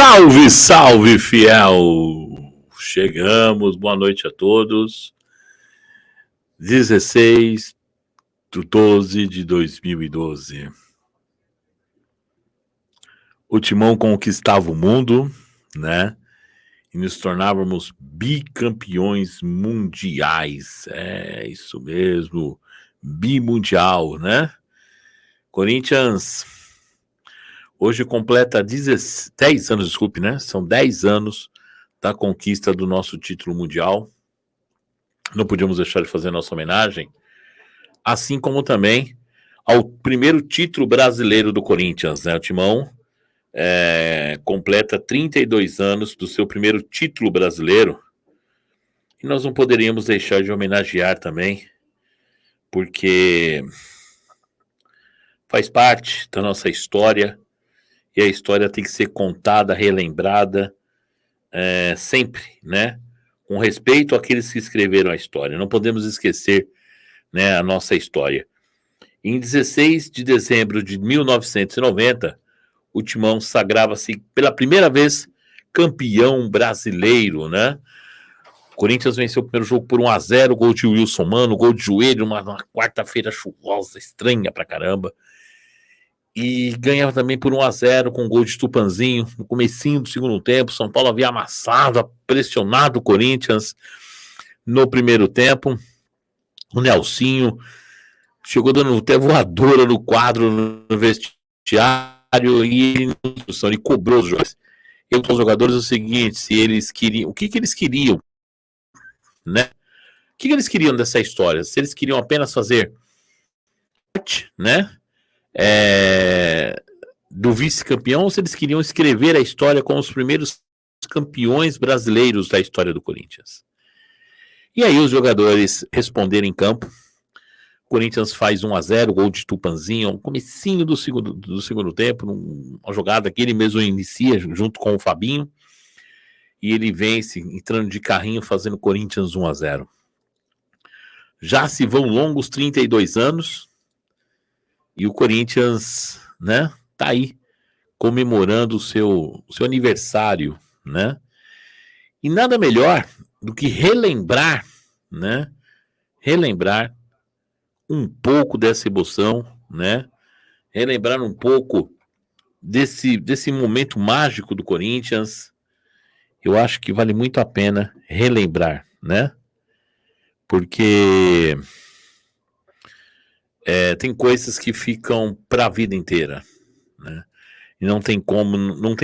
Salve, salve, fiel! Chegamos, boa noite a todos. 16/12/2012. O Timão conquistava o mundo, né? E nos tornávamos bicampeões mundiais. É isso mesmo, bimundial, né? Corinthians hoje completa 10 anos, desculpe, né? São 10 anos da conquista do nosso título mundial. Não podíamos deixar de fazer nossa homenagem, assim como também ao primeiro título brasileiro do Corinthians, né? O Timão completa 32 anos do seu primeiro título brasileiro e nós não poderíamos deixar de homenagear também, porque faz parte da nossa história e a história tem que ser contada, relembrada sempre, né? Com respeito àqueles que escreveram a história. Não podemos esquecer, né, a nossa história. Em 16 de dezembro de 1990, o Timão sagrava-se pela primeira vez campeão brasileiro, né? O Corinthians venceu o primeiro jogo por 1-0, gol de Wilson Mano, gol de joelho, uma quarta-feira chuvosa, estranha pra caramba. E ganhava também por 1-0 com gol de Tupanzinho no comecinho do segundo tempo. São Paulo havia amassado, pressionado o Corinthians no primeiro tempo. O Nelsinho chegou dando até voadora no quadro no vestiário e ele cobrou os jogadores. Eu com os jogadores o seguinte, se eles queriam, o que eles queriam, né? O que eles queriam dessa história? Se eles queriam apenas fazer parte, né? Do vice-campeão, ou se eles queriam escrever a história como os primeiros campeões brasileiros da história do Corinthians. E aí os jogadores responderam em campo. O Corinthians faz 1-0, gol de Tupanzinho, no comecinho do segundo tempo, uma jogada que ele mesmo inicia junto com o Fabinho, e ele vence, entrando de carrinho, fazendo Corinthians 1-0. Já se vão longos 32 anos, e o Corinthians, né, tá aí, comemorando o seu aniversário, né? E nada melhor do que relembrar, né? Relembrar um pouco dessa emoção, né? Relembrar um pouco desse momento mágico do Corinthians. Eu acho que vale muito a pena relembrar, né? Porque tem coisas que ficam para a vida inteira, né? E não tem como não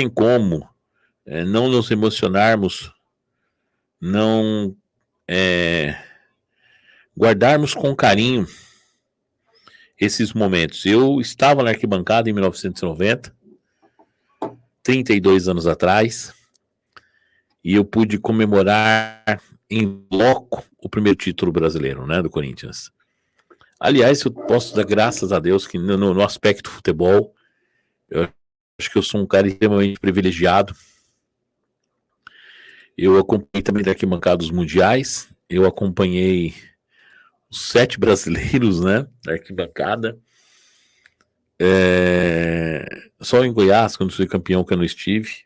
nos emocionarmos, não guardarmos com carinho esses momentos. Eu estava na arquibancada em 1990, 32 anos atrás, e eu pude comemorar em loco o primeiro título brasileiro, né, do Corinthians. Aliás, eu posso dar graças a Deus que no aspecto futebol, eu acho que eu sou um cara extremamente privilegiado. Eu acompanhei também da arquibancada dos mundiais, eu acompanhei os 7 brasileiros, né, da arquibancada. Só em Goiás, quando fui campeão, que eu não estive,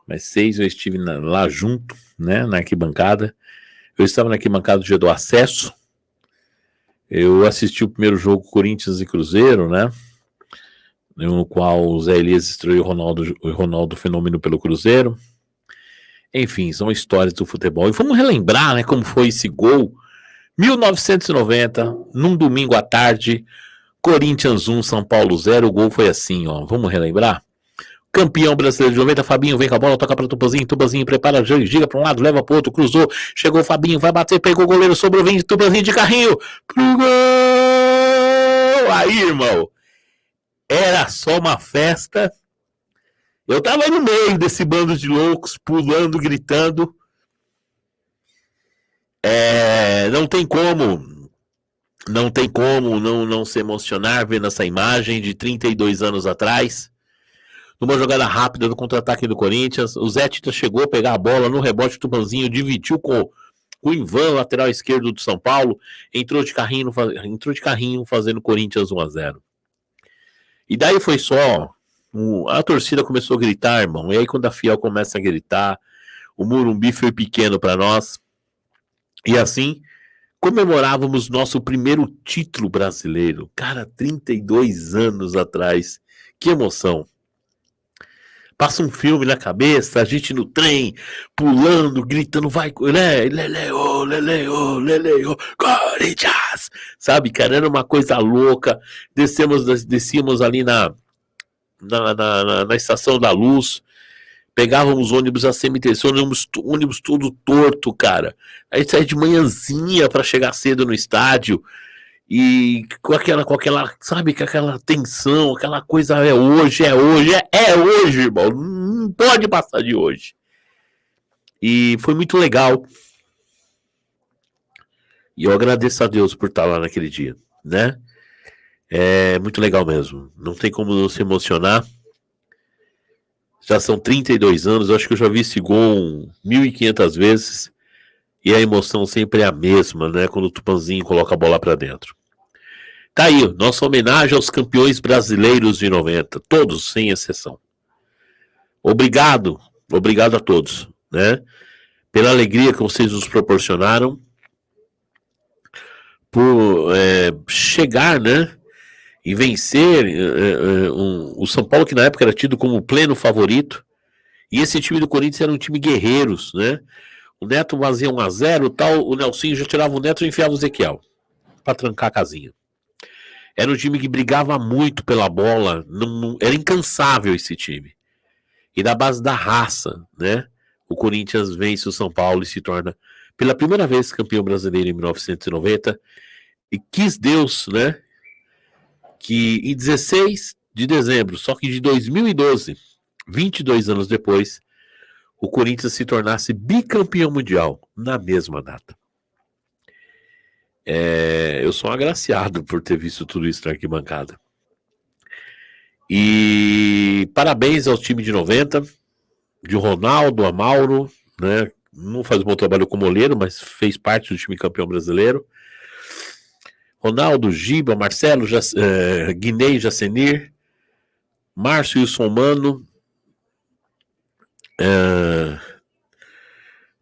mas 6 eu estive lá junto, né, na arquibancada. Eu estava na arquibancada do dia do acesso. Eu assisti o primeiro jogo Corinthians e Cruzeiro, né, no qual o Zé Elias estreou o Ronaldo Fenômeno pelo Cruzeiro. Enfim, são histórias do futebol. E vamos relembrar, né, como foi esse gol. 1990, num domingo à tarde, Corinthians 1, São Paulo 0. O gol foi assim, ó. Vamos relembrar? Campeão brasileiro de 90, Fabinho vem com a bola, toca para Tupanzinho, Tupanzinho prepara, giga para um lado, leva para o outro, cruzou, chegou o Fabinho, vai bater, pegou o goleiro, sobrou, vem Tupanzinho de carrinho, pro gol! Aí, irmão, era só uma festa. Eu tava no meio desse bando de loucos, pulando, gritando. Não tem como não se emocionar vendo essa imagem de 32 anos atrás. Numa jogada rápida do contra-ataque do Corinthians, o Zé Tita chegou a pegar a bola no rebote, o Tupanzinho dividiu com o Ivan, lateral esquerdo do São Paulo, entrou de carrinho fazendo Corinthians 1-0. E daí foi só A torcida começou a gritar, irmão. E aí, quando a Fiel começa a gritar, o Morumbi foi pequeno para nós. E assim, comemorávamos nosso primeiro título brasileiro. Cara, 32 anos atrás. Que emoção. Passa um filme na cabeça, a gente no trem, pulando, gritando, vai, né? Leleo, Leleo, Leleo, Corinthians! Sabe, cara, era uma coisa louca. Descíamos ali na Estação da Luz, pegávamos ônibus a CMTC, ônibus todo torto, cara. Aí saía de manhãzinha para chegar cedo no estádio. E com aquela, sabe, com aquela tensão, aquela coisa, é hoje, irmão, não pode passar de hoje. E foi muito legal. E eu agradeço a Deus por estar lá naquele dia, né? É muito legal mesmo, não tem como não se emocionar. Já são 32 anos, eu acho que eu já vi esse gol 1.500 vezes. E a emoção sempre é a mesma, né? Quando o Tupanzinho coloca a bola para dentro. Tá aí, nossa homenagem aos campeões brasileiros de 90, todos, sem exceção. Obrigado a todos, né? Pela alegria que vocês nos proporcionaram, por chegar, né? E vencer o São Paulo, que na época era tido como pleno favorito. E esse time do Corinthians era um time guerreiros, né? O Neto fazia 1-0, tal, o Nelsinho já tirava o Neto e enfiava o Ezequiel para trancar a casinha. Era um time que brigava muito pela bola, era incansável esse time. E da base da raça, né? O Corinthians vence o São Paulo e se torna, pela primeira vez, campeão brasileiro em 1990. E quis Deus, né? Que em 16 de dezembro, só que de 2012, 22 anos depois, o Corinthians se tornasse bicampeão mundial na mesma data. Eu sou um agraciado por ter visto tudo isso na arquibancada. E parabéns ao time de 90, de Ronaldo, a Mauro, né? Não faz um bom trabalho como olheiro, mas fez parte do time campeão brasileiro. Ronaldo, Giba, Marcelo, Guinei, Jacenir, Márcio Wilson Mano,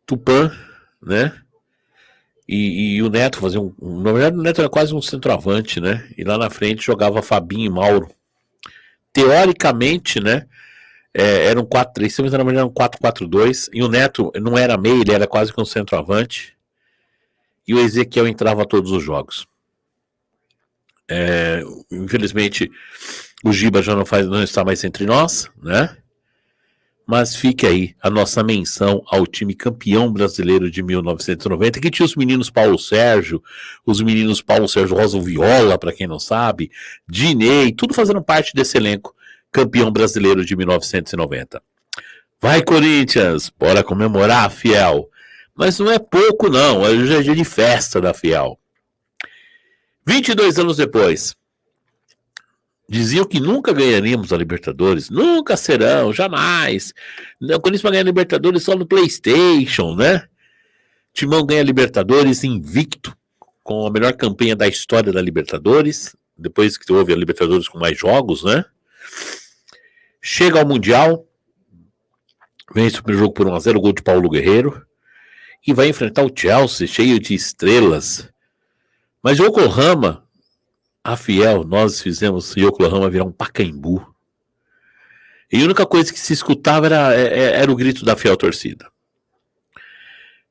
Tupã, né? E o Neto fazia na verdade, o Neto era quase um centroavante, né? E lá na frente jogava Fabinho e Mauro. Teoricamente, né? Era um 4-3, mas na verdade era um 4-4-2. E o Neto não era meio, ele era quase que um centroavante. E o Ezequiel entrava a todos os jogos. Infelizmente, o Giba já não está mais entre nós, né? Mas fique aí a nossa menção ao time campeão brasileiro de 1990, que tinha os meninos Paulo Sérgio Rosa Viola, para quem não sabe, Dinei, tudo fazendo parte desse elenco campeão brasileiro de 1990. Vai, Corinthians, bora comemorar a Fiel. Mas não é pouco, não, hoje é dia de festa da Fiel. 22 anos depois, diziam que nunca ganharíamos a Libertadores, nunca serão, jamais. O Corinthians vai ganhar a Libertadores só no PlayStation, né? Timão ganha a Libertadores invicto, com a melhor campanha da história da Libertadores, depois que houve a Libertadores com mais jogos, né? Chega ao Mundial, vence o primeiro jogo por 1-0, gol de Paulo Guerreiro, e vai enfrentar o Chelsea, cheio de estrelas. Mas o Yokohama, a Fiel, nós fizemos o Yokohama virar um Pacaembu. E a única coisa que se escutava era o grito da Fiel torcida,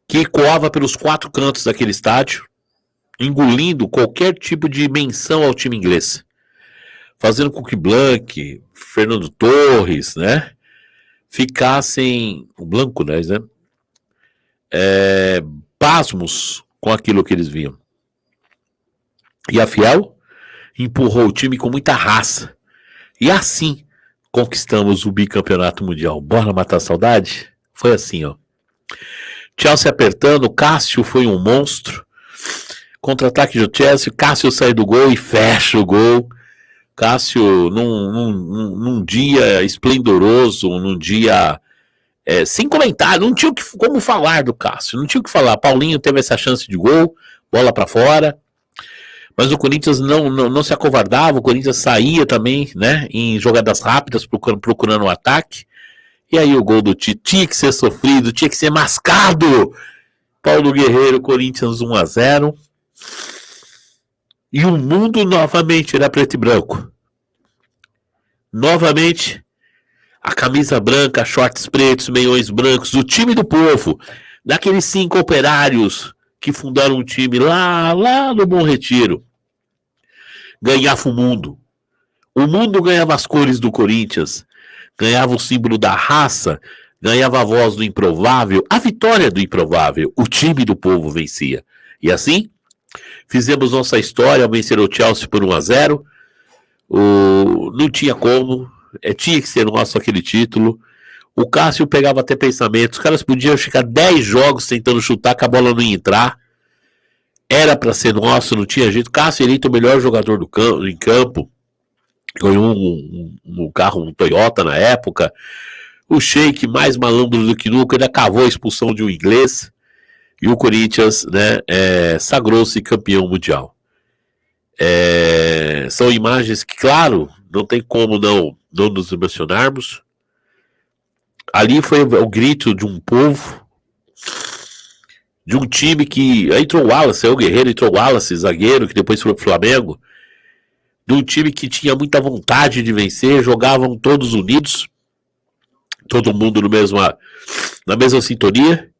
que ecoava pelos 4 cantos daquele estádio, engolindo qualquer tipo de menção ao time inglês, fazendo com que Blanc, Fernando Torres, né, ficassem, o Blanco, né, pasmos com aquilo que eles viam. E a Fiel empurrou o time com muita raça. E assim conquistamos o bicampeonato mundial. Bora matar a saudade? Foi assim, ó. Chelsea apertando, Cássio foi um monstro. Contra-ataque do Chelsea, Cássio sai do gol e fecha o gol. Cássio num dia esplendoroso, num dia sem comentário, não tinha como falar do Cássio, não tinha o que falar. Paulinho teve essa chance de gol, bola para fora. Mas o Corinthians não se acovardava, o Corinthians saía também, né, em jogadas rápidas, procurando um ataque. E aí o gol do Tite tinha que ser sofrido, tinha que ser mascado. Paulo Guerreiro, Corinthians 1-0. E o mundo novamente era preto e branco. Novamente, a camisa branca, shorts pretos, meiões brancos, o time do povo, daqueles 5 operários que fundaram um time lá no Bom Retiro, ganhava o mundo. O mundo ganhava as cores do Corinthians, ganhava o símbolo da raça, ganhava a voz do improvável, a vitória do improvável, o time do povo vencia. E assim, fizemos nossa história ao vencer o Chelsea por 1-0. Não tinha como, tinha que ser nosso aquele título. O Cássio pegava até pensamentos, os caras podiam ficar 10 jogos tentando chutar que a bola não ia entrar. Era para ser nosso, não tinha jeito. Cássio eleito o melhor jogador em campo. Ganhou um carro, um Toyota na época. O Sheik, mais malandro do que nunca, ainda cavou a expulsão de um inglês. E o Corinthians, né, sagrou-se campeão mundial. São imagens que, claro, não tem como não nos emocionarmos. Ali foi o grito de um povo, de um time que... Entrou o Wallace, o Guerreiro, entrou o Wallace, zagueiro, que depois foi pro Flamengo. De um time que tinha muita vontade de vencer, jogavam todos unidos, todo mundo na mesma sintonia,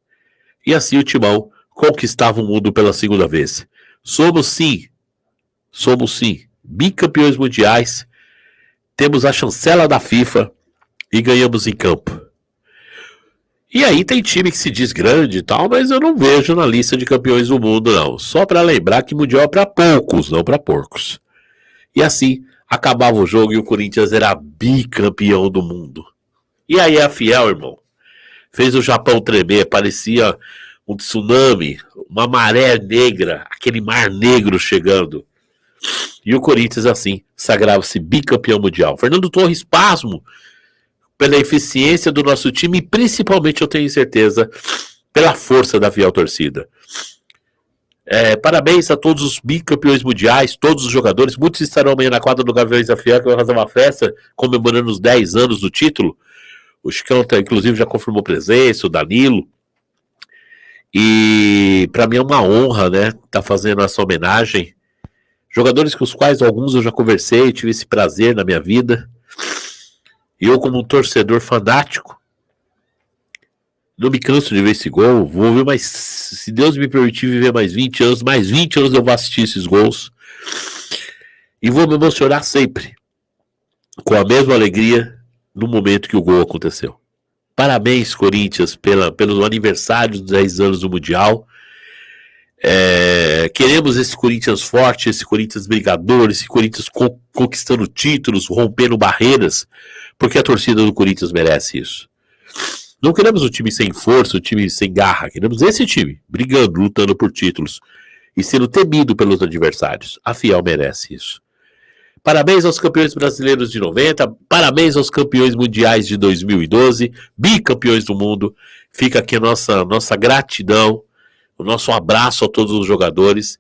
e assim o Timão conquistava o mundo pela segunda vez. Somos sim, bicampeões mundiais, temos a chancela da FIFA e ganhamos em campo. E aí tem time que se diz grande e tal, mas eu não vejo na lista de campeões do mundo, não. Só para lembrar que mundial é para poucos, não para porcos. E assim, acabava o jogo e o Corinthians era bicampeão do mundo. E aí a Fiel, irmão, fez o Japão tremer, parecia um tsunami, uma maré negra, aquele mar negro chegando. E o Corinthians, assim, sagrava-se bicampeão mundial. Fernando Torres, pasmo pela eficiência do nosso time e principalmente, eu tenho certeza, pela força da fiel torcida. Parabéns a todos os bicampeões mundiais, todos os jogadores. Muitos estarão amanhã na quadra do Gaviões da Fiel, que vai fazer uma festa comemorando os 10 anos do título. O Chicão, inclusive, já confirmou presença, o Danilo. E para mim é uma honra, né, estar fazendo essa homenagem. Jogadores com os quais alguns eu já conversei, tive esse prazer na minha vida. E eu, como um torcedor fanático, não me canso de ver esse gol. Vou ver mais, se Deus me permitir viver mais 20 anos eu vou assistir esses gols. E vou me emocionar sempre, com a mesma alegria, no momento que o gol aconteceu. Parabéns, Corinthians, pelo aniversário dos 10 anos do Mundial. Queremos esse Corinthians forte, esse Corinthians brigador, esse Corinthians conquistando títulos, rompendo barreiras, porque a torcida do Corinthians merece isso. Não queremos um time sem força, um time sem garra, queremos esse time, brigando, lutando por títulos e sendo temido pelos adversários. A Fiel merece isso. Parabéns aos campeões brasileiros de 90, parabéns aos campeões mundiais de 2012, bicampeões do mundo. Fica aqui a nossa gratidão, o nosso abraço a todos os jogadores.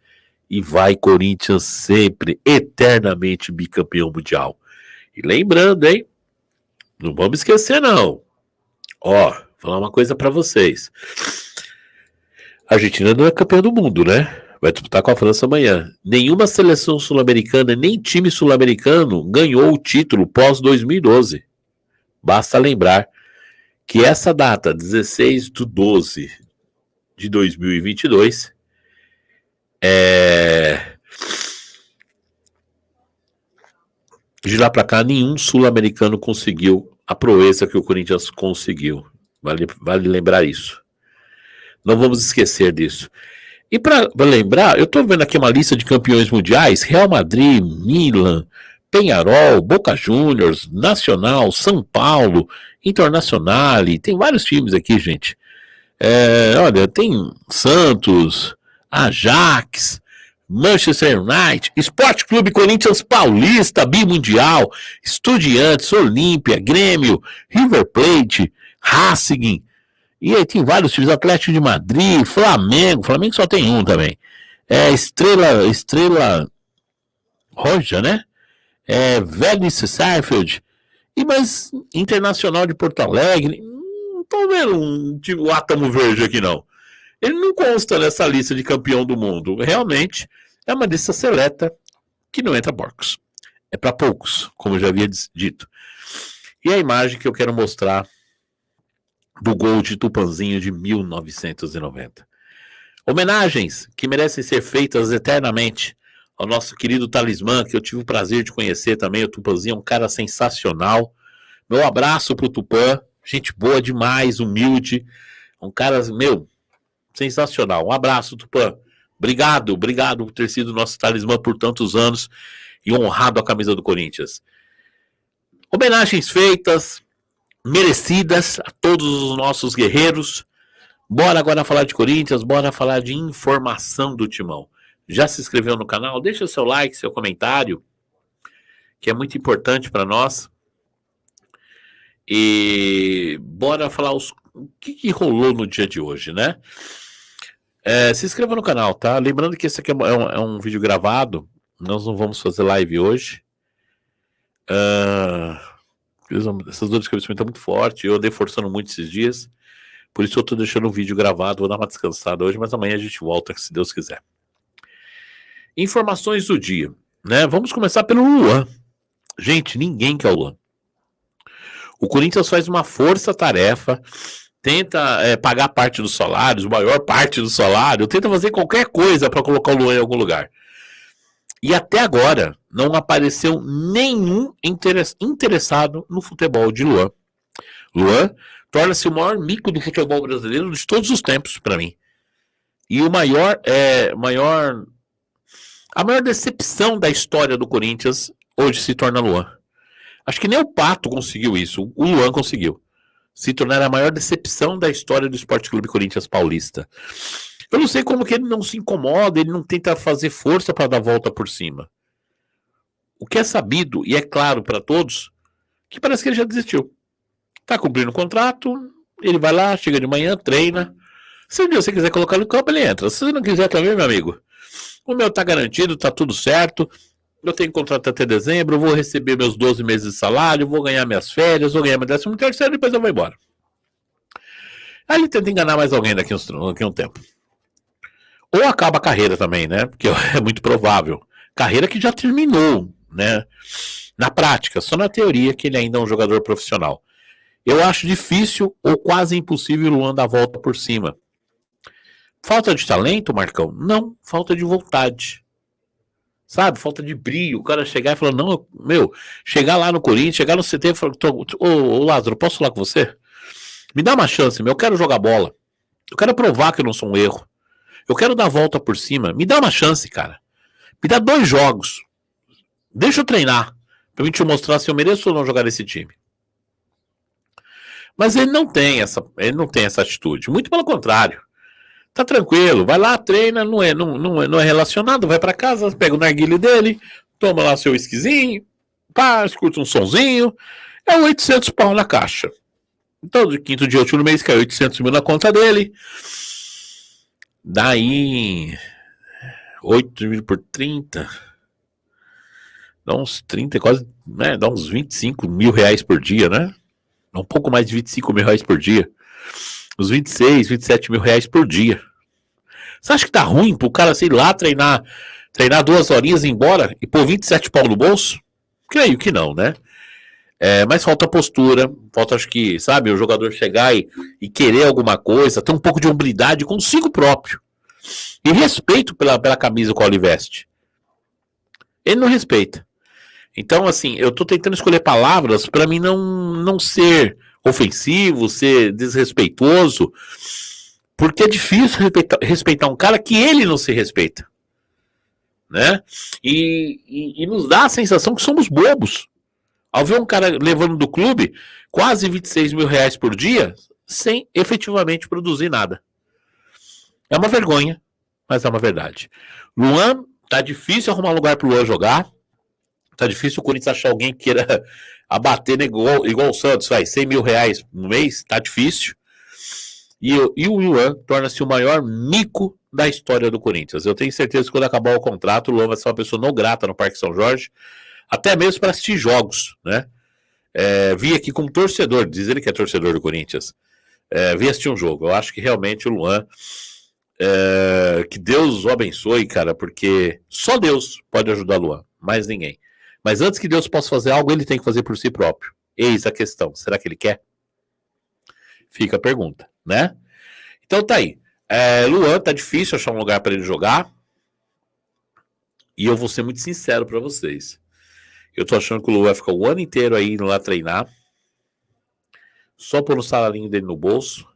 E vai Corinthians sempre, eternamente bicampeão mundial. E lembrando, hein? Não vamos esquecer, não. Ó, vou falar uma coisa pra vocês. A Argentina não é campeã do mundo, né? Vai disputar com a França amanhã. Nenhuma seleção sul-americana, nem time sul-americano ganhou o título pós-2012. Basta lembrar que essa data, 16/12 de 2022, de lá pra cá, nenhum sul-americano conseguiu a proeza que o Corinthians conseguiu. Vale lembrar isso. Não vamos esquecer disso. E para lembrar, eu estou vendo aqui uma lista de campeões mundiais: Real Madrid, Milan, Peñarol, Boca Juniors, Nacional, São Paulo, Internacional, tem vários times aqui, gente. Olha, tem Santos, Ajax, Manchester United, Sport Clube Corinthians Paulista, Bimundial, Estudiantes, Olímpia, Grêmio, River Plate, Racing. E aí tem vários times, Atlético de Madrid, Flamengo só tem um também. Estrela Roja, né? Vélez Sarsfield. E mais Internacional de Porto Alegre. Não tô vendo o átomo verde aqui, não. Ele não consta nessa lista de campeão do mundo. Realmente, é uma lista seleta que não entra porcos. É para poucos, como eu já havia dito. E a imagem que eu quero mostrar do gol de Tupanzinho de 1990. Homenagens que merecem ser feitas eternamente ao nosso querido talismã, que eu tive o prazer de conhecer também. O Tupanzinho é um cara sensacional. Meu abraço pro Tupã, gente boa demais, humilde. Um cara, sensacional. Um abraço, Tupã. Obrigado por ter sido nosso talismã por tantos anos e honrado a camisa do Corinthians. Homenagens feitas, merecidas a todos os nossos guerreiros. Bora agora falar de Corinthians, bora falar de informação do Timão. Já se inscreveu no canal? Deixa seu like, seu comentário, que é muito importante para nós. E bora falar o que rolou no dia de hoje, né? Se inscreva no canal, tá? Lembrando que esse aqui é um vídeo gravado. Nós não vamos fazer live hoje. Essas dores de cabeça estão muito fortes. Eu andei forçando muito esses dias. Por isso eu tô deixando o vídeo gravado. Vou dar uma descansada hoje, mas amanhã a gente volta, se Deus quiser. Informações do dia, né? Vamos começar pelo Luan. Gente, ninguém quer o Luan. O Corinthians faz uma força-tarefa, tenta pagar parte dos salários, maior parte do salário, tenta fazer qualquer coisa para colocar o Luan em algum lugar. E até agora não apareceu nenhum interessado no futebol de Luan. Luan torna-se o maior mico do futebol brasileiro de todos os tempos, para mim. E a maior decepção da história do Corinthians hoje se torna Luan. Acho que nem o Pato conseguiu isso, o Luan conseguiu. Se tornar a maior decepção da história do Sport Clube Corinthians Paulista. Eu não sei como que ele não se incomoda, ele não tenta fazer força para dar a volta por cima. O que é sabido, e é claro para todos, que parece que ele já desistiu. Tá cumprindo o contrato, ele vai lá, chega de manhã, treina. Se um dia você quiser colocar no campo, ele entra. Se você não quiser também, meu amigo, o meu tá garantido, tá tudo certo. Eu tenho contrato até dezembro, eu vou receber meus 12 meses de salário, vou ganhar minhas férias, vou ganhar meu 13º, depois eu vou embora. Aí ele tenta enganar mais alguém daqui a um tempo. Ou acaba a carreira também, né? Porque é muito provável. Carreira que já terminou, né? Na prática, só na teoria que ele ainda é um jogador profissional. Eu acho difícil ou quase impossível o Luan dar a volta por cima. Falta de talento, Marcão? Não, falta de vontade. Sabe, falta de brilho. O cara chegar e falar, não, chegar lá no Corinthians, chegar no CT e falar, ô Lázaro, posso falar com você? Me dá uma chance, eu quero jogar bola. Eu quero provar que eu não sou um erro. Eu quero dar a volta por cima. Me dá uma chance, cara. Me dá 2 jogos. Deixa eu treinar. Pra mim te mostrar se eu mereço ou não jogar nesse time. Mas ele não tem essa atitude. Muito pelo contrário. Tá tranquilo, vai lá, treina, não é relacionado, vai pra casa, pega o narguilé dele, toma lá seu whiskyzinho, pá, escuta um sonzinho, é 800 pau na caixa. Então, de quinto dia útil no mês, cai 800 mil na conta dele. Daí, 8 mil por 30, dá uns 30, quase, né, dá uns 25 mil reais por dia, né? Um pouco mais de 25 mil reais por dia. Uns 26, 27 mil reais por dia. Você acha que tá ruim pro cara, sei lá, treinar 2 horinhas e ir embora e pôr 27 pau no bolso? Creio que não, né? Mas falta postura, falta, acho que, sabe, o jogador chegar e querer alguma coisa, ter um pouco de hombridade consigo próprio. E respeito pela camisa que ele veste. Ele não respeita. Então, assim, eu tô tentando escolher palavras para mim não ser ofensivo, ser desrespeitoso, porque é difícil respeitar um cara que ele não se respeita, né? E nos dá a sensação que somos bobos. Ao ver um cara levando do clube quase 26 mil reais por dia, sem efetivamente produzir nada. É uma vergonha, mas é uma verdade. Luan, tá difícil arrumar lugar pro Luan jogar. Tá difícil o Corinthians achar alguém que queira abater igual o Santos, 100 mil reais no mês, tá difícil. E o Luan torna-se o maior mico da história do Corinthians. Eu tenho certeza que quando acabar o contrato, o Luan vai ser uma pessoa não grata no Parque São Jorge, até mesmo para assistir jogos, né? Vi aqui como torcedor, diz ele que é torcedor do Corinthians. Vi assistir um jogo. Eu acho que realmente o Luan, que Deus o abençoe, cara, porque só Deus pode ajudar o Luan, mais ninguém. Mas antes que Deus possa fazer algo, ele tem que fazer por si próprio. Eis a questão. Será que ele quer? Fica a pergunta, né? Então tá aí. Luan, tá difícil achar um lugar para ele jogar. E eu vou ser muito sincero para vocês. Eu tô achando que o Luan vai ficar o ano inteiro aí indo lá treinar. Só pôr o salarinho dele no bolso.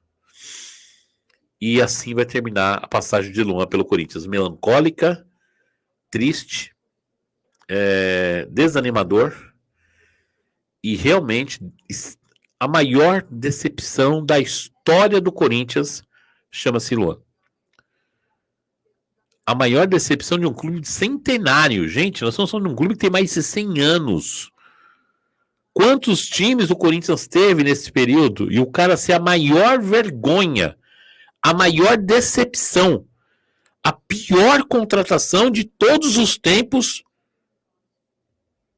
E assim vai terminar a passagem de Luan pelo Corinthians. Melancólica, triste, desanimador. E realmente a maior decepção da história do Corinthians chama-se Luan. A maior decepção de um clube centenário. Gente, nós estamos falando de um clube que tem mais de 100 anos. Quantos times o Corinthians teve nesse período? E o cara ser a maior vergonha, a maior decepção, a pior contratação de todos os tempos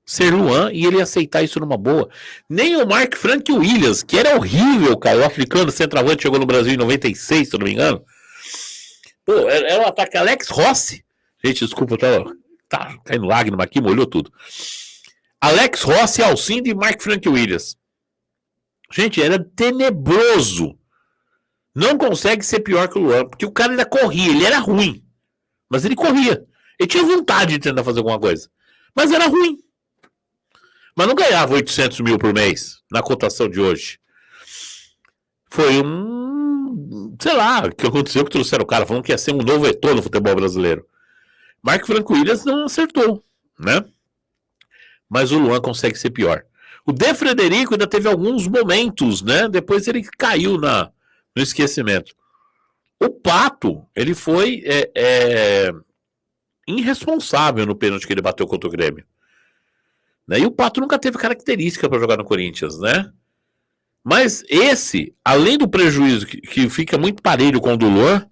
ser Luan, e ele aceitar isso numa boa. Nem o Mark Frank Williams, que era horrível, cara, o africano centroavante, chegou no Brasil em 96, se eu não me engano. Pô, era o ataque Alex Rossi. Gente, desculpa, tá caindo lágrima aqui, molhou tudo. Alex Rossi, Alcindo e Mark Frank Williams. Gente, era tenebroso. Não consegue ser pior que o Luan, porque o cara ainda corria, ele era ruim. Mas ele corria. Ele tinha vontade de tentar fazer alguma coisa. Mas era ruim. Mas não ganhava 800 mil por mês na cotação de hoje. Foi sei lá, o que aconteceu que trouxeram o cara falando que ia ser um novo Eto'o no futebol brasileiro. Mark Franco Williams não acertou, né? Mas o Luan consegue ser pior. O De Frederico ainda teve alguns momentos, né? Depois ele caiu no esquecimento. O Pato, ele foi irresponsável no pênalti que ele bateu contra o Grêmio. Né? E o Pato nunca teve característica para jogar no Corinthians, né? Mas esse, além do prejuízo que fica muito parelho com o do Luan,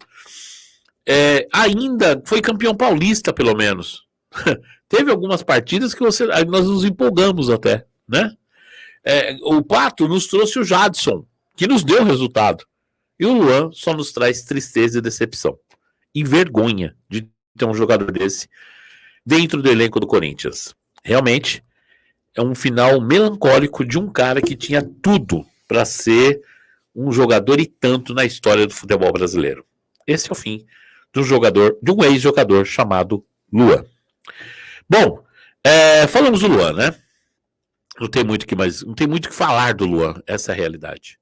ainda foi campeão paulista, pelo menos. Teve algumas partidas que nós nos empolgamos até, né? O Pato nos trouxe o Jadson, que nos deu resultado. E o Luan só nos traz tristeza e decepção. E vergonha de ter um jogador desse dentro do elenco do Corinthians. Realmente, é um final melancólico de um cara que tinha tudo para ser um jogador e tanto na história do futebol brasileiro. Esse é o fim de um ex-jogador chamado Luan. Bom, falamos do Luan, né? Não tem muito o que falar do Luan, essa é a realidade.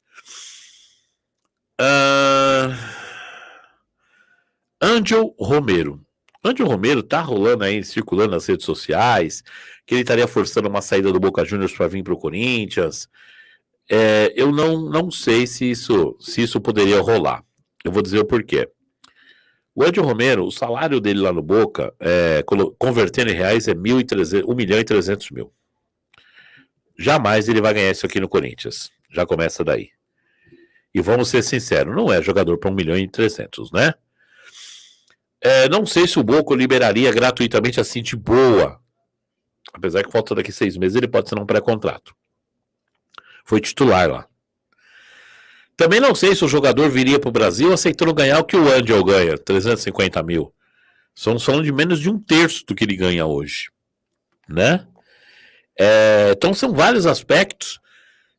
Ângel Romero. Ângel Romero tá rolando aí, circulando nas redes sociais, que ele estaria forçando uma saída do Boca Juniors para vir para o Corinthians. Eu não sei se isso poderia rolar. Eu vou dizer o porquê. O Ângel Romero, o salário dele lá no Boca, convertendo em reais, é 1.300.000. Jamais ele vai ganhar isso aqui no Corinthians. Já começa daí. E vamos ser sinceros, não é jogador para 1.300.000, né? Não sei se o Boca liberaria gratuitamente assim de boa. Apesar que falta daqui 6 meses, ele pode ser um pré-contrato. Foi titular lá. Também não sei se o jogador viria para o Brasil aceitando ganhar o que o Ângel ganha, 350 mil. Estamos falando de menos de 1/3 do que ele ganha hoje, né? Então são vários aspectos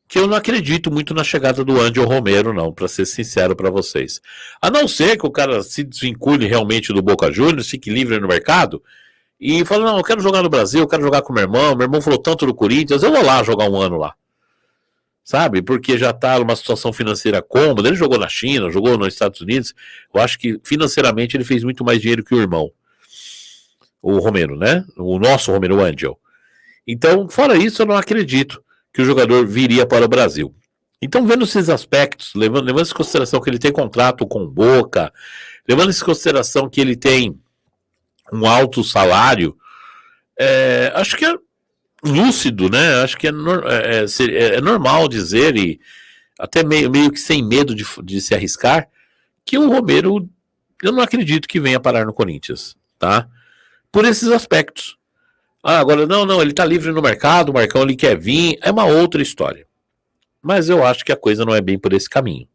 que eu não acredito muito na chegada do Ângel Romero, não, para ser sincero para vocês. A não ser que o cara se desvincule realmente do Boca Juniors, fique livre no mercado e fale, não, eu quero jogar no Brasil, eu quero jogar com meu irmão falou tanto do Corinthians, eu vou lá jogar um ano lá. Sabe? Porque já está numa situação financeira cômoda, ele jogou na China, jogou nos Estados Unidos, eu acho que financeiramente ele fez muito mais dinheiro que o irmão. O Romero, né? O nosso Romero, o Ângel. Então, fora isso, eu não acredito que o jogador viria para o Brasil. Então, vendo esses aspectos, levando em consideração que ele tem contrato com o Boca, levando em consideração que ele tem um alto salário, acho que é lúcido, né? Acho que é normal dizer, e até meio que sem medo de se arriscar, que o Romero eu não acredito que venha parar no Corinthians, tá? Por esses aspectos. Agora, não, ele tá livre no mercado, o Marcão ele quer vir, é uma outra história. Mas eu acho que a coisa não é bem por esse caminho.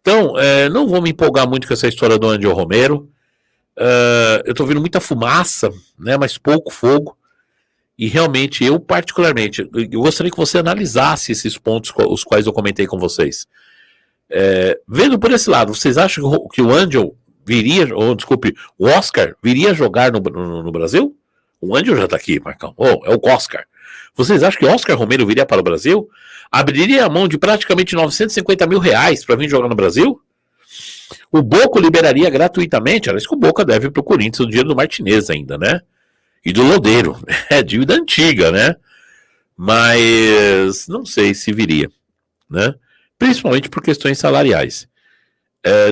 Então, não vou me empolgar muito com essa história do Angel Romero. Eu tô vendo muita fumaça, né, mas pouco fogo. E realmente, eu particularmente, eu gostaria que você analisasse esses pontos os quais eu comentei com vocês. Vendo por esse lado, vocês acham que o Angel viria, ou desculpe, o Oscar viria jogar no Brasil? O Angel já tá aqui, Marcão. É o Oscar. Vocês acham que Oscar Romero viria para o Brasil? Abriria a mão de praticamente R$950 mil para vir jogar no Brasil? O Boca liberaria gratuitamente. Olha, isso que o Boca deve pro Corinthians o dinheiro do Martinez ainda, né? E do Lodeiro. É dívida antiga, né? Mas não sei se viria, né? Principalmente por questões salariais.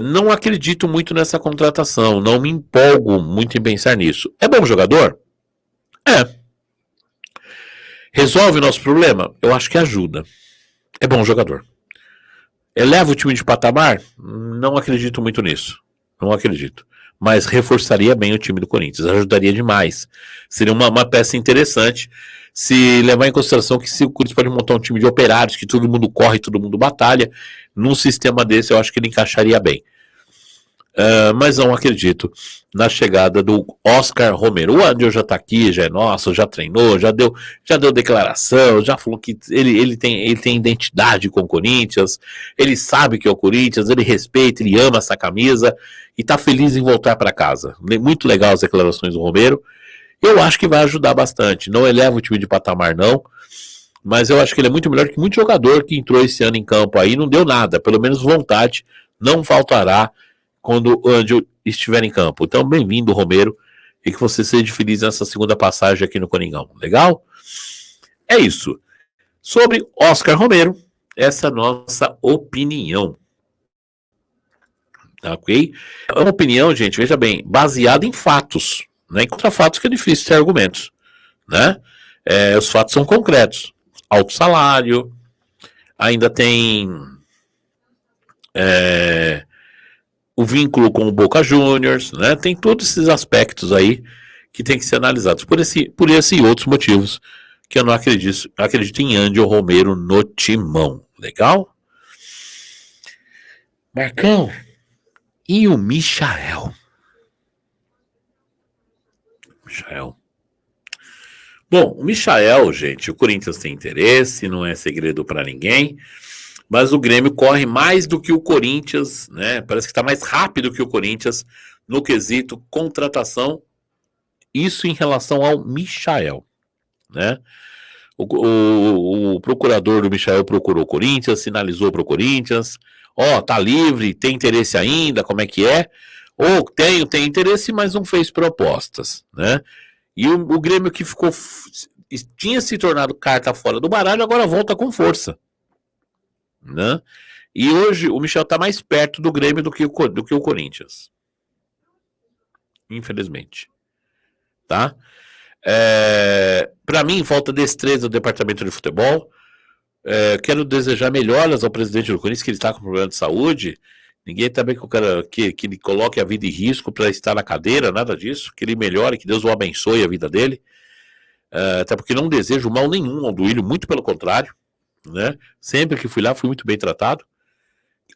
Não acredito muito nessa contratação. Não me empolgo muito em pensar nisso. É bom jogador? Resolve o nosso problema? Eu acho que ajuda. É bom jogador. Eleva o time de patamar? Não acredito muito nisso. Não acredito. Mas reforçaria bem o time do Corinthians. Ajudaria demais. Seria uma peça interessante se levar em consideração que se o Corinthians pode montar um time de operários, que todo mundo corre, todo mundo batalha, num sistema desse eu acho que ele encaixaria bem. Mas não acredito na chegada do Oscar Romero. O André já tá aqui, já é nosso, já treinou, já deu declaração, já falou que ele tem identidade com o Corinthians, ele sabe que é o Corinthians, ele respeita, ele ama essa camisa e tá feliz em voltar para casa. Muito legal as declarações do Romero. Eu acho que vai ajudar bastante. Não eleva o time de patamar, não, mas eu acho que ele é muito melhor que muito jogador que entrou esse ano em campo aí, não deu nada, pelo menos vontade não faltará quando o Angel estiver em campo. Então, bem-vindo, Romero, e que você seja feliz nessa segunda passagem aqui no Coringão. Legal? É isso. Sobre Oscar Romero, essa é a nossa opinião. Ok? É uma opinião, gente, veja bem, baseada em fatos, né? Em contra fatos que é difícil ter argumentos, né? Os fatos são concretos. Alto salário, ainda tem o vínculo com o Boca Juniors, né? Tem todos esses aspectos aí que tem que ser analisados por esse e outros motivos que eu não acredito em Angel Romero no timão. Legal? Marcão, e o Michael? Bom, o Michael, gente, o Corinthians tem interesse, não é segredo para ninguém. Mas o Grêmio corre mais do que o Corinthians, né? Parece que está mais rápido que o Corinthians no quesito contratação. Isso em relação ao Michael, né? O procurador do Michael procurou o Corinthians, sinalizou para o Corinthians, tá livre, tem interesse ainda, como é que é? Ou tem interesse, mas não fez propostas, né? E o Grêmio que tinha se tornado carta fora do baralho, agora volta com força, né? E hoje o Michel está mais perto do Grêmio do que o Corinthians, infelizmente, tá? Para mim falta destreza do departamento de futebol. Quero desejar melhoras ao presidente do Corinthians, que ele está com problema de saúde. Ninguém também que ele coloque a vida em risco para estar na cadeira, nada disso. Que ele melhore, que Deus o abençoe a vida dele. Até porque não desejo mal nenhum ao Duílio, muito pelo contrário, né? Sempre que fui lá, fui muito bem tratado.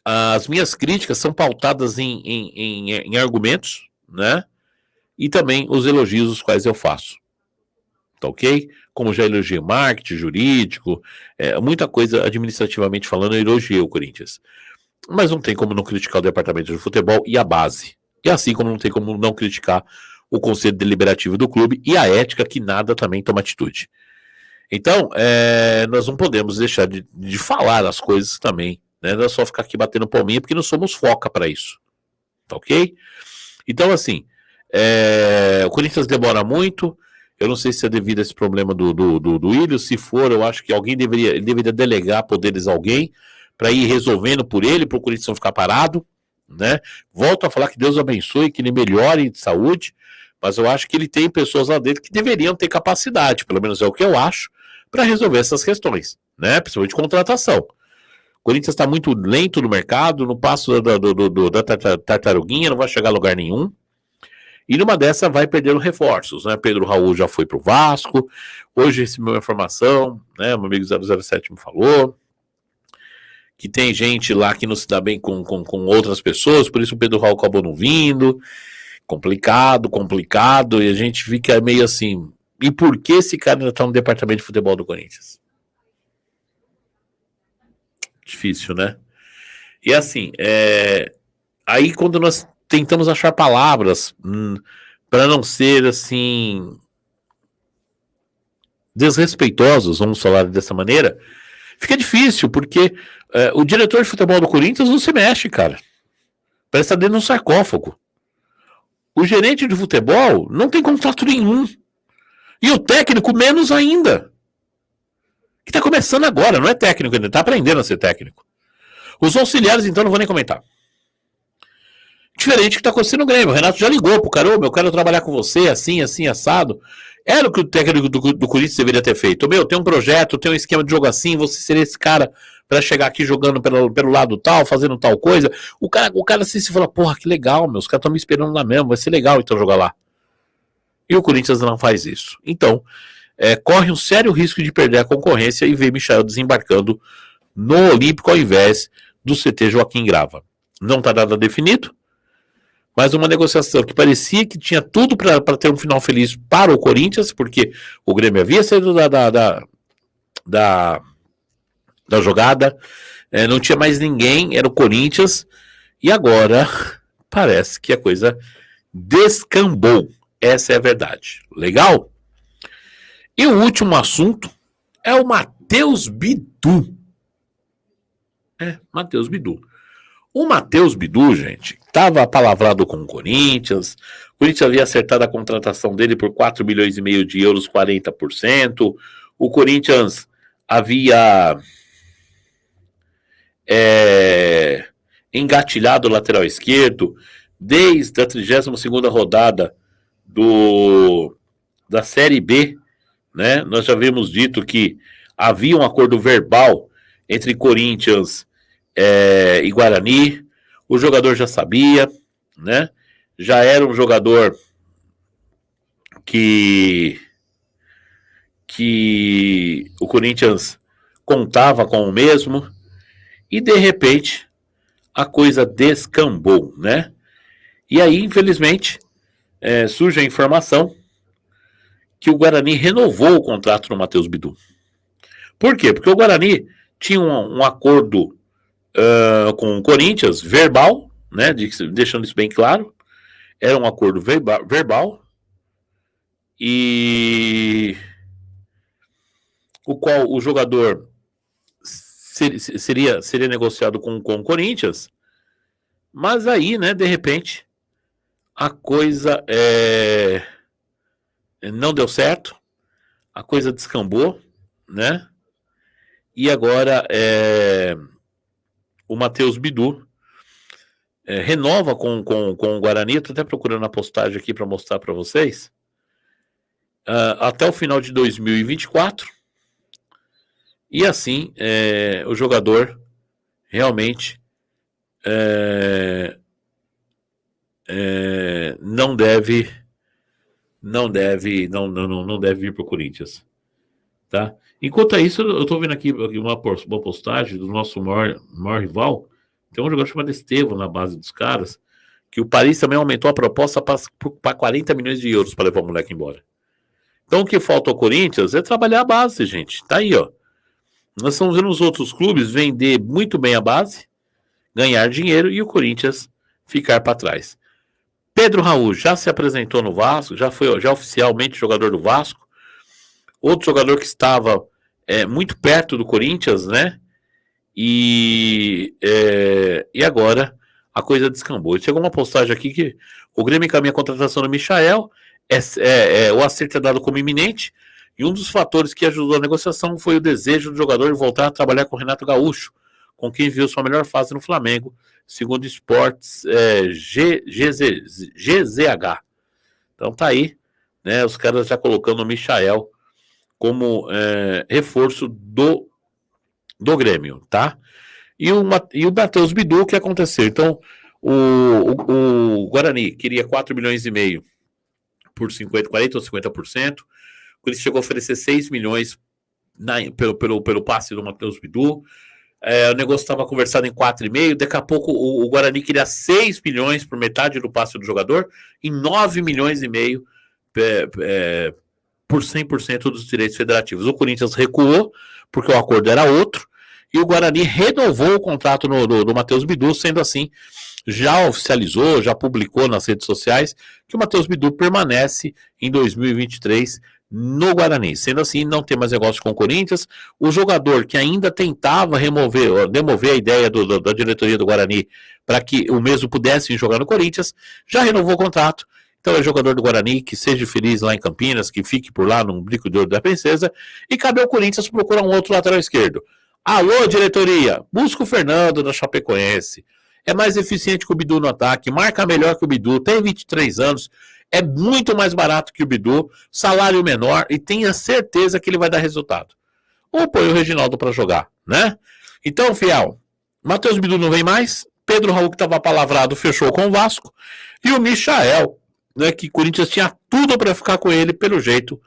As minhas críticas são pautadas em argumentos, né? E também os elogios os quais eu faço. Tá ok? Como já elogiei marketing, jurídico, muita coisa administrativamente falando, eu elogiei o Corinthians. Mas não tem como não criticar o departamento de futebol e a base. E assim como não tem como não criticar o conselho deliberativo do clube e a ética, que nada também toma atitude. Então, nós não podemos deixar de falar as coisas também, né? Não é só ficar aqui batendo palminha, porque não somos foca para isso. Tá ok? Então, assim, o Corinthians demora muito. Eu não sei se é devido a esse problema do Willian. Se for, eu acho que alguém deveria delegar poderes a alguém para ir resolvendo por ele, para o Corinthians não ficar parado, né? Volto a falar que Deus abençoe, que ele melhore de saúde, mas eu acho que ele tem pessoas lá dentro que deveriam ter capacidade, pelo menos é o que eu acho, para resolver essas questões, né? Principalmente contratação. Corinthians está muito lento no mercado, no passo da tartaruguinha, não vai chegar a lugar nenhum. E numa dessa vai perdendo reforços, né? Pedro Raul já foi pro Vasco. Hoje recebeu uma informação, né? O meu amigo 007 me falou que tem gente lá que não se dá bem com outras pessoas, por isso o Pedro Raul acabou não vindo. Complicado, e a gente fica meio assim, e por que esse cara ainda tá no departamento de futebol do Corinthians? Difícil, né? E assim, aí quando nós tentamos achar palavras para não ser assim desrespeitosos, vamos falar dessa maneira, fica difícil, porque o diretor de futebol do Corinthians não se mexe, cara. Parece estar dentro de um sarcófago. O gerente de futebol não tem contrato nenhum. E o técnico menos ainda. Que tá começando agora, não é técnico ainda, tá aprendendo a ser técnico. Os auxiliares, então, não vou nem comentar. Diferente do que tá acontecendo no Grêmio. O Renato já ligou pro cara, eu quero trabalhar com você, assim, assado. Era o que o técnico do Corinthians deveria ter feito. Tem um projeto, tem um esquema de jogo assim, você seria esse cara para chegar aqui jogando pelo lado tal, fazendo tal coisa. O cara assim se fala, porra, que legal, os caras estão me esperando lá mesmo, vai ser legal então jogar lá. E o Corinthians não faz isso. Então, corre um sério risco de perder a concorrência e ver Michael desembarcando no Olímpico ao invés do CT Joaquim Grava. Não está nada definido, mas uma negociação que parecia que tinha tudo para ter um final feliz para o Corinthians, porque o Grêmio havia saído da jogada, não tinha mais ninguém, era o Corinthians, e agora parece que a coisa descambou. Essa é a verdade. Legal? E o último assunto é o Matheus Bidu. Matheus Bidu. O Matheus Bidu, gente, estava apalavrado com o Corinthians. O Corinthians havia acertado a contratação dele por 4 milhões e meio de euros, 40%. O Corinthians havia engatilhado o lateral esquerdo desde a 32ª rodada da Série B, né? Nós já havíamos dito que havia um acordo verbal entre Corinthians e Guarani. O jogador já sabia, né? Já era um jogador que o Corinthians contava com o mesmo, e de repente a coisa descambou, né? E aí, infelizmente, surge a informação que o Guarani renovou o contrato no Matheus Bidu. Por quê? Porque o Guarani tinha um acordo com o Corinthians, verbal, né? Deixando isso bem claro. Era um acordo verbal e o qual o jogador seria negociado com o Corinthians, mas aí, né, de repente, a coisa não deu certo, a coisa descambou, né? E agora o Matheus Bidu renova com o Guarani. Estou até procurando a postagem aqui para mostrar para vocês. Até o final de 2024. E assim, o jogador realmente não deve vir para o Corinthians, tá? Enquanto isso, eu estou vendo aqui uma postagem do nosso maior rival. Tem um jogador chamado Estevão na base dos caras, que o Paris também aumentou a proposta para 40 milhões de euros para levar o moleque embora. Então o que falta ao Corinthians é trabalhar a base, gente. Tá aí, ó. Nós estamos vendo os outros clubes vender muito bem a base, ganhar dinheiro e o Corinthians ficar para trás. Pedro Raul já se apresentou no Vasco, já foi oficialmente jogador do Vasco. Outro jogador que estava muito perto do Corinthians, né? E agora a coisa descambou. Chegou uma postagem aqui que o Grêmio encaminha a contratação do Michael, o acerto é dado como iminente, e um dos fatores que ajudou a negociação foi o desejo do jogador de voltar a trabalhar com o Renato Gaúcho, com quem viu sua melhor fase no Flamengo, segundo o Sports GZH. Então tá aí, né, os caras já colocando o Michael como reforço do Grêmio, tá? e o Matheus Bidu, o que aconteceu? Então, o Guarani queria 4 milhões e meio por 40 ou 50%. O Corinthians chegou a oferecer 6 milhões pelo passe do Matheus Bidu. O negócio estava conversado em 4,5. Daqui a pouco o Guarani queria 6 milhões por metade do passe do jogador e 9 milhões e meio por 100% dos direitos federativos. O Corinthians recuou, porque o acordo era outro, e o Guarani renovou o contrato do Matheus Bidu, sendo assim, já oficializou, já publicou nas redes sociais que o Matheus Bidu permanece em 2023 no Guarani. Sendo assim, não tem mais negócio com o Corinthians. O jogador que ainda tentava demover a ideia da diretoria do Guarani para que o mesmo pudesse jogar no Corinthians, já renovou o contrato. Então é jogador do Guarani, que seja feliz lá em Campinas, que fique por lá no Brinco de Ouro da Princesa, e cabe ao Corinthians procurar um outro lateral esquerdo. Alô, diretoria, busca o Fernando da Chapecoense. É mais eficiente que o Bidu no ataque, marca melhor que o Bidu, tem 23 anos, é muito mais barato que o Bidu, salário menor, e tenha certeza que ele vai dar resultado. Ou põe o Reginaldo para jogar, né? Então, fiel, Matheus Bidu não vem mais, Pedro Raul, que estava palavrado, fechou com o Vasco, e o Michael, né, que o Corinthians tinha tudo para ficar com ele, pelo jeito,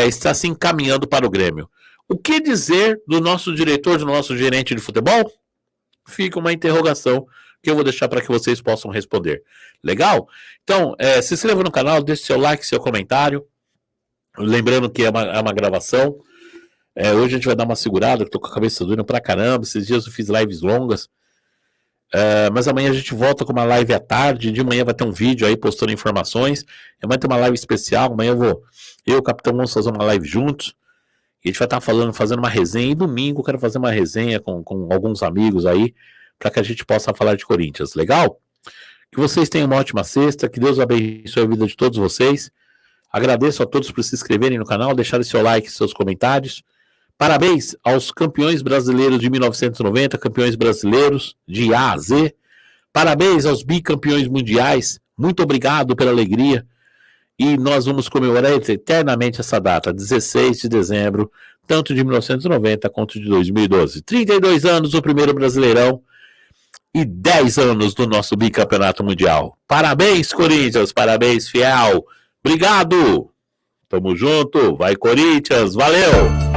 está se encaminhando para o Grêmio. O que dizer do nosso diretor, do nosso gerente de futebol? Fica uma interrogação que eu vou deixar para que vocês possam responder. Legal? Então, se inscreva no canal, deixe seu like, seu comentário. Lembrando que é uma gravação. Hoje a gente vai dar uma segurada, que estou com a cabeça doendo pra caramba. Esses dias eu fiz lives longas. Mas amanhã a gente volta com uma live à tarde. De manhã vai ter um vídeo aí postando informações. Amanhã tem uma live especial. Amanhã eu e o Capitão vamos fazer uma live juntos. E a gente vai estar fazendo uma resenha. E domingo eu quero fazer uma resenha com alguns amigos aí, para que a gente possa falar de Corinthians. Legal? Que vocês tenham uma ótima sexta. Que Deus abençoe a vida de todos vocês. Agradeço a todos por se inscreverem no canal, deixarem seu like e seus comentários. Parabéns aos campeões brasileiros de 1990, campeões brasileiros de A a Z. Parabéns aos bicampeões mundiais. Muito obrigado pela alegria. E nós vamos comemorar eternamente essa data, 16 de dezembro, tanto de 1990 quanto de 2012. 32 anos do primeiro Brasileirão e 10 anos do nosso bicampeonato mundial. Parabéns, Corinthians, parabéns, fiel. Obrigado. Tamo junto, vai Corinthians, valeu.